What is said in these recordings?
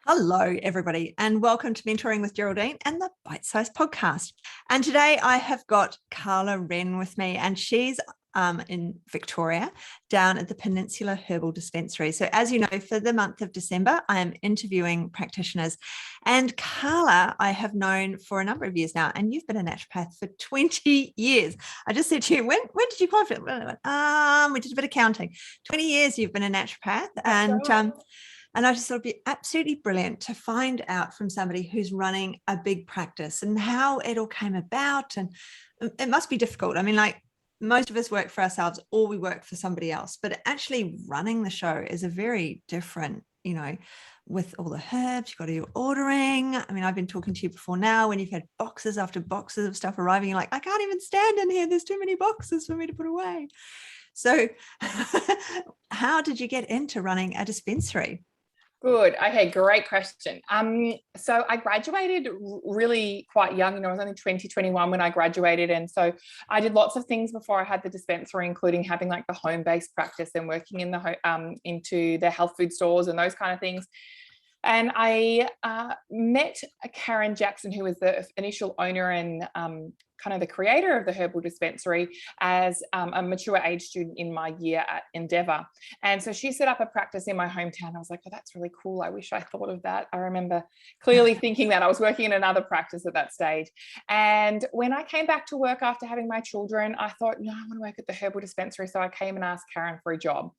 Hello, everybody, and welcome to Mentoring with Geraldine and the Bite Size Podcast. And today I have got Carla Wrenn with me, and she's in Victoria down at the Peninsula Herbal Dispensary. So as you know, for the month of December, I am interviewing practitioners. And Carla, I have known for a number of years now, and you've been a naturopath for 20 years. I just said to you, when did you qualify? We did a bit of counting. 20 years you've been a naturopath. And I just thought it'd be absolutely brilliant to find out from somebody who's running a big practice and how it all came about. And it must be difficult. I mean, like most of us work for ourselves or we work for somebody else, but actually running the show is a very different, with all the herbs, you've got to do ordering. I mean, I've been talking to you before now when you've had boxes after boxes of stuff arriving. You're like, I can't even stand in here. There's too many boxes for me to put away. So how did you get into running a dispensary? Good. Okay, great question. So I graduated really quite young. I was only 21 when I graduated. And so I did lots of things before I had the dispensary, including having like the home-based practice and working in into the health food stores and those kind of things. And I met Karen Jackson, who was the initial owner and kind of the creator of the Herbal Dispensary, as a mature age student in my year at Endeavour. And so she set up a practice in my hometown. I was like, oh, that's really cool. I wish I thought of that. I remember clearly thinking that. I was working in another practice at that stage. And when I came back to work after having my children, I thought, no, I want to work at the Herbal Dispensary. So I came and asked Karen for a job.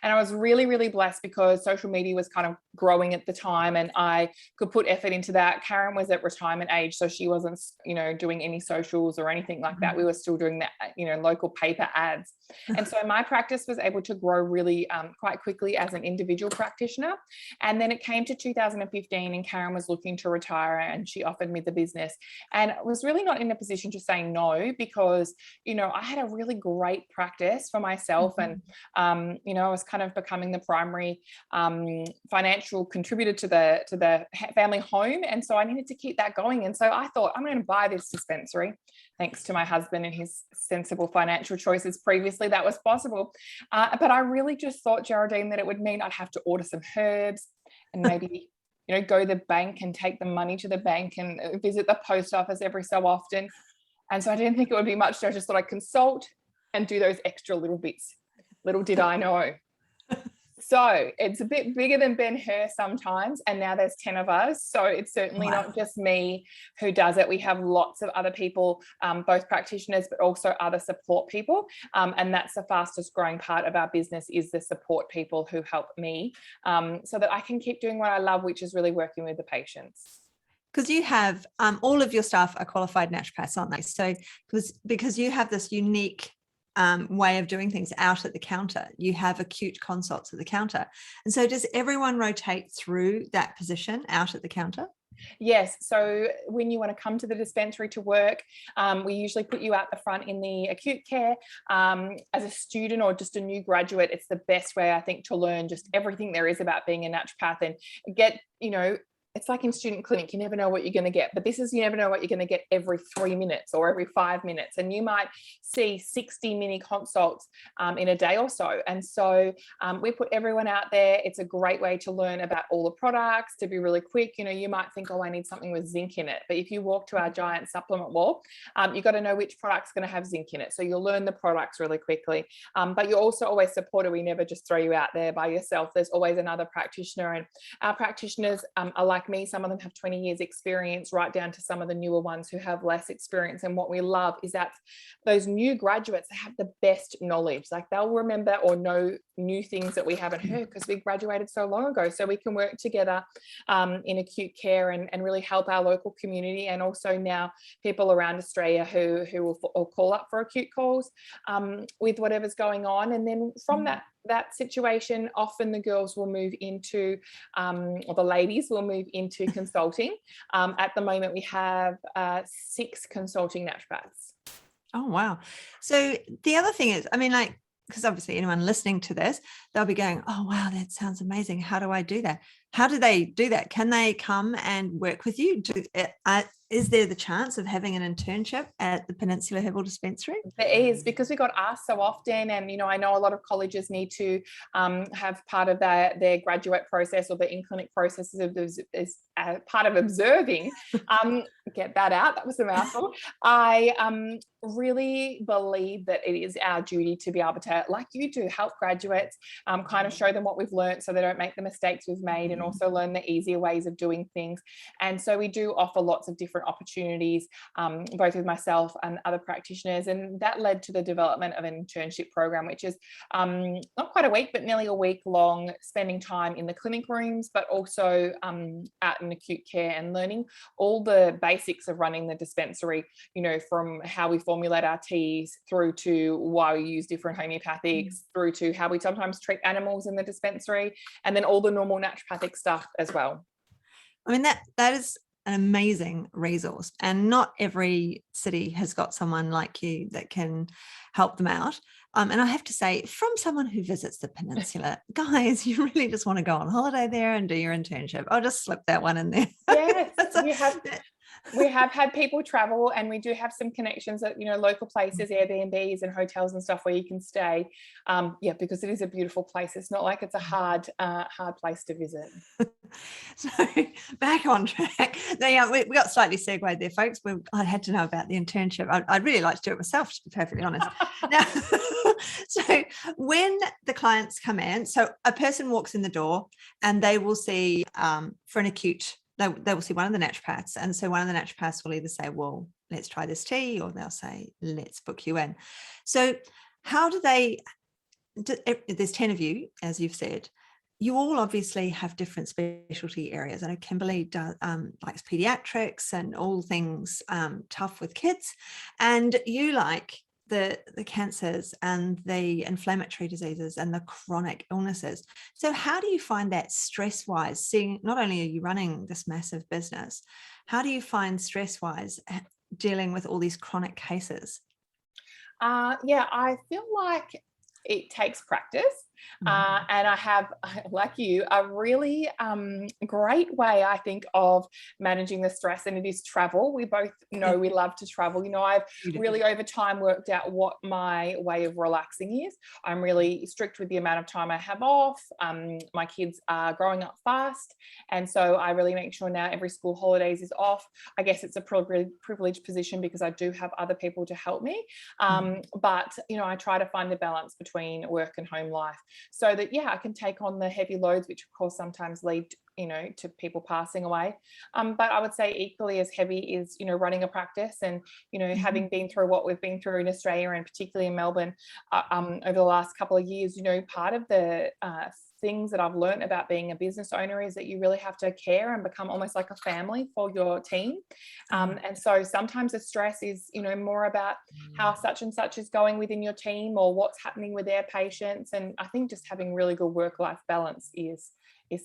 And I was really, really blessed because social media was kind of growing at the time and I could put effort into that. Karen was at retirement age, so she wasn't, doing any socials or anything like that. We were still doing that, local paper ads. And so my practice was able to grow really quite quickly as an individual practitioner. And then it came to 2015 and Karen was looking to retire and she offered me the business. And I was really not in a position to say no because, I had a really great practice for myself. And, I was kind of becoming the primary financial contributor to the family home. And so I needed to keep that going. And so I thought, I'm going to buy this dispensary. Thanks to my husband and his sensible financial choices previously, that was possible. But I really just thought, Geraldine, that it would mean I'd have to order some herbs and maybe, go to the bank and take the money to the bank and visit the post office every so often. And so I didn't think it would be much. So I just thought I'd consult and do those extra little bits. Little did I know. So it's a bit bigger than Ben-Hur sometimes, and now there's 10 of us. So it's certainly not just me who does it. We have lots of other people, both practitioners, but also other support people. And that's the fastest growing part of our business is the support people who help me so that I can keep doing what I love, which is really working with the patients. Because you have all of your staff are qualified naturopaths, aren't they? So because you have this unique way of doing things out at the counter. You have acute consults at the counter. And so does everyone rotate through that position out at the counter? Yes. So when you want to come to the dispensary to work, we usually put you out the front in the acute care. As a student or just a new graduate, it's the best way, I think, to learn just everything there is about being a naturopath and get, it's like in student clinic, you never know what you're going to get, but this is, you never know what you're going to get every 3 minutes or every 5 minutes. And you might see 60 mini consults in a day or so. And so we put everyone out there. It's a great way to learn about all the products, to be really quick. You might think, oh, I need something with zinc in it. But if you walk to our giant supplement wall, you've got to know which product's going to have zinc in it. So you'll learn the products really quickly. But you're also always supported. We never just throw you out there by yourself. There's always another practitioner. And our practitioners are like me. Some of them have 20 years experience, right down to some of the newer ones who have less experience. And what we love is that those new graduates have the best knowledge. Like they'll remember or know new things that we haven't heard because we graduated so long ago. So we can work together in acute care and really help our local community, and also now people around Australia who will call up for acute calls with whatever's going on. And then from that situation, often the girls will move into, or the ladies will move into consulting. At the moment, we have 6 consulting naturopaths. Oh, wow. So the other thing is, I mean, like, because obviously anyone listening to this, they'll be going, oh, wow, that sounds amazing. How do I do that? how do they do that? Can they come and work with you? Is there the chance of having an internship at the Peninsula Herbal Dispensary? There is, because we got asked so often, and I know a lot of colleges need to have part of their graduate process or the in-clinic processes as part of observing. Get that out. That was a mouthful. I really believe that it is our duty to be able to, like you do, help graduates, kind of show them what we've learned so they don't make the mistakes we've made, and also learn the easier ways of doing things. And so we do offer lots of different opportunities, both with myself and other practitioners, and that led to the development of an internship program, which is not quite a week, but nearly a week long, spending time in the clinic rooms, but also out in acute care and learning all the basics of running the dispensary, from how we formulate our teas through to why we use different homeopathics, through to how we sometimes treat animals in the dispensary, and then all the normal naturopathic stuff as well. I mean, that is an amazing resource, and not every city has got someone like you that can help them out. And I have to say, from someone who visits the Peninsula, guys, you really just want to go on holiday there and do your internship. I'll just slip that one in there. Yes, we have had people travel, and we do have some connections at local places, Airbnbs and hotels and stuff where you can stay. Because it is a beautiful place. It's not like it's a hard place to visit. So back on track. Now, we got slightly segued there, folks. I had to know about the internship. I'd really like to do it myself, to be perfectly honest. Now, so when the clients come in, so a person walks in the door and they will see for an acute, they will see one of the naturopaths. And so one of the naturopaths will either say, well, let's try this tea, or they'll say, let's book you in. So how do they, there's 10 of you, as you've said. You all obviously have different specialty areas. I know Kimberly likes pediatrics and all things tough with kids, and you like the cancers and the inflammatory diseases and the chronic illnesses. So how do you find that stress-wise, seeing not only are you running this massive business, how do you find stress-wise dealing with all these chronic cases? I feel like it takes practice. And I have, like you, a really great way, I think, of managing the stress, and it is travel. We both know we love to travel. I've really over time worked out what my way of relaxing is. I'm really strict with the amount of time I have off. My kids are growing up fast, and so I really make sure now every school holidays is off. I guess it's a privileged position because I do have other people to help me. But, I try to find the balance between work and home life, so that I can take on the heavy loads, which of course sometimes lead to people passing away, but I would say equally as heavy is running a practice, and having been through what we've been through in Australia, and particularly in Melbourne over the last couple of years. Part of the things that I've learned about being a business owner is that you really have to care and become almost like a family for your team, and so sometimes the stress is more about how such and such is going within your team, or what's happening with their patients. And I think just having really good work-life balance is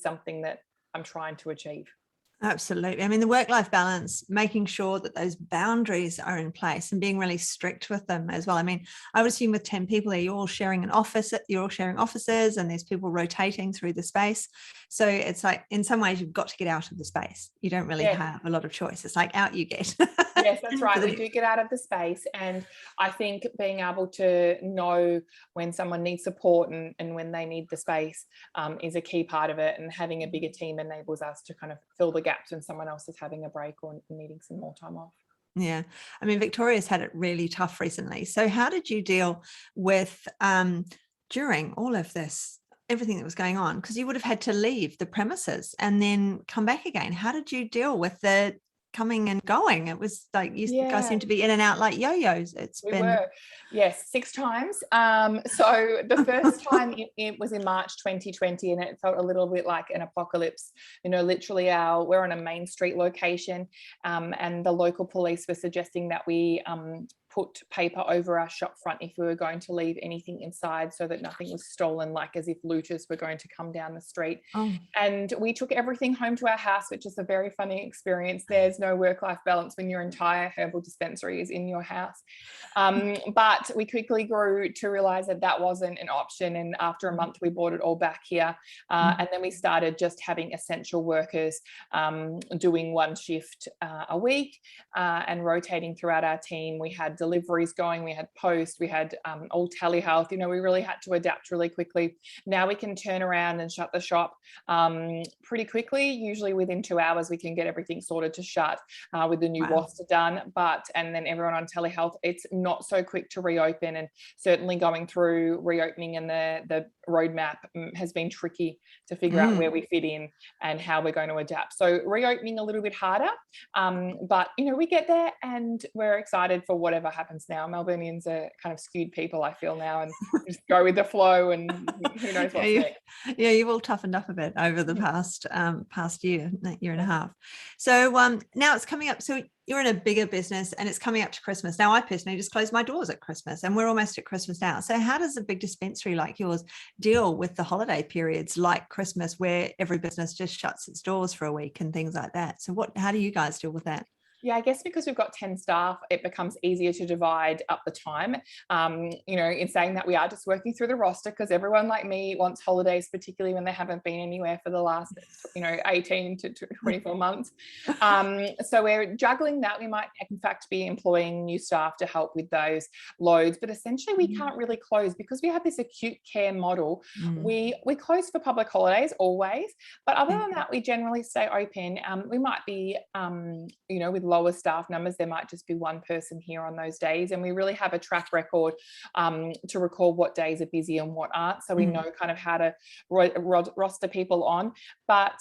something that I'm trying to achieve. Absolutely. I mean, the work-life balance, making sure that those boundaries are in place and being really strict with them as well. I mean, I would assume with 10 people, you're all sharing an office, you're all sharing offices, and there's people rotating through the space. So it's like, in some ways, you've got to get out of the space. You don't really have a lot of choice. It's like, out you get. Yes, that's right. We do get out of the space. And I think being able to know when someone needs support and when they need the space is a key part of it. And having a bigger team enables us to kind of fill the gaps when someone else is having a break or needing some more time off. Yeah. I mean, Victoria's had it really tough recently. So how did you deal with during all of this, everything that was going on? Because you would have had to leave the premises and then come back again. How did you deal with the coming and going? It was like you guys seem to be in and out like yo-yos. We were 6 times. So the first time it was in March 2020, and it felt a little bit like an apocalypse. Literally we're on a main street location, and the local police were suggesting that we put paper over our shop front if we were going to leave anything inside, so that nothing was stolen, like as if looters were going to come down the street. And we took everything home to our house, which is a very funny experience. There's no work-life balance when your entire herbal dispensary is in your house. But we quickly grew to realize that that wasn't an option, and after a month we brought it all back here, and then we started just having essential workers doing one shift a week, and rotating throughout our team. We had deliveries going, we had post, we had all telehealth. You know, we really had to adapt really quickly. Now we can turn around and shut the shop pretty quickly. Usually within 2 hours we can get everything sorted to shut with the new roster done, and then everyone on telehealth. It's not so quick to reopen, and certainly going through reopening and the roadmap has been tricky to figure out where we fit in and how we're going to adapt. So reopening a little bit harder, but you know, we get there and we're excited for whatever happens now. Melburnians are kind of skewed people, I feel now, and just go with the flow, and who knows what's next. Yeah, you've all toughened up a bit over the past year and a half. So now it's coming up. So you're in a bigger business and it's coming up to Christmas. Now, I personally just closed my doors at Christmas, and we're almost at Christmas now. So how does a big dispensary like yours deal with the holiday periods like Christmas, where every business just shuts its doors for a week and things like that? So how do you guys deal with that? Yeah, I guess because we've got 10 staff, it becomes easier to divide up the time. You know, in saying that, we are just working through the roster because everyone like me wants holidays, particularly when they haven't been anywhere for the last, 18 to 24 months. So we're juggling that. We might, in fact, be employing new staff to help with those loads, but essentially we can't really close because we have this acute care model. We close for public holidays always, but other than that, we generally stay open. We might be, with lower staff numbers, there might just be one person here on those days, and we really have a track record to record what days are busy and what aren't, so we know kind of how to roster people on. But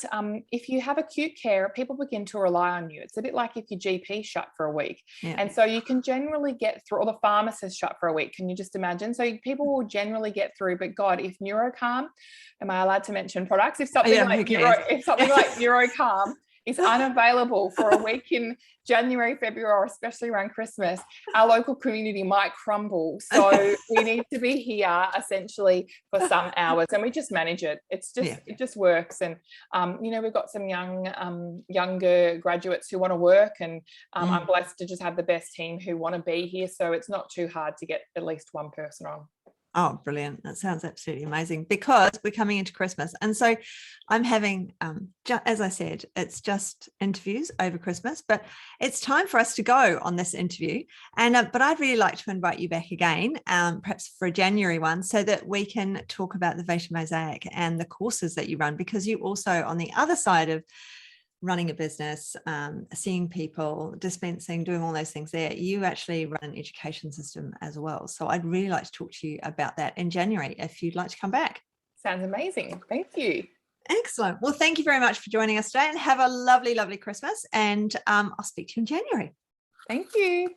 if you have acute care, people begin to rely on you. It's a bit like if your GP shut for a week, and so you can generally get through, or the pharmacist shut for a week. Can you just imagine? So people will generally get through. But God, if NeuroCalm, am I allowed to mention products? If something like NeuroCalm is unavailable for a week in January, February, or especially around Christmas, our local community might crumble. So we need to be here essentially for some hours, and we just manage it. It's just it just works. And we've got some younger graduates who want to work, and I'm blessed to just have the best team who want to be here. So it's not too hard to get at least one person on. Oh, brilliant. That sounds absolutely amazing, because we're coming into Christmas. And so I'm having, as I said, it's just interviews over Christmas, but it's time for us to go on this interview. And but I'd really like to invite you back again, perhaps for a January one, so that we can talk about the Vitae Mosaic and the courses that you run, because you also, on the other side of running a business, seeing people, dispensing, doing all those things there, you actually run an education system as well. So I'd really like to talk to you about that in January, if you'd like to come back. Sounds amazing. Thank you. Excellent. Well, thank you very much for joining us today, and have a lovely, lovely Christmas. And I'll speak to you in January. Thank you.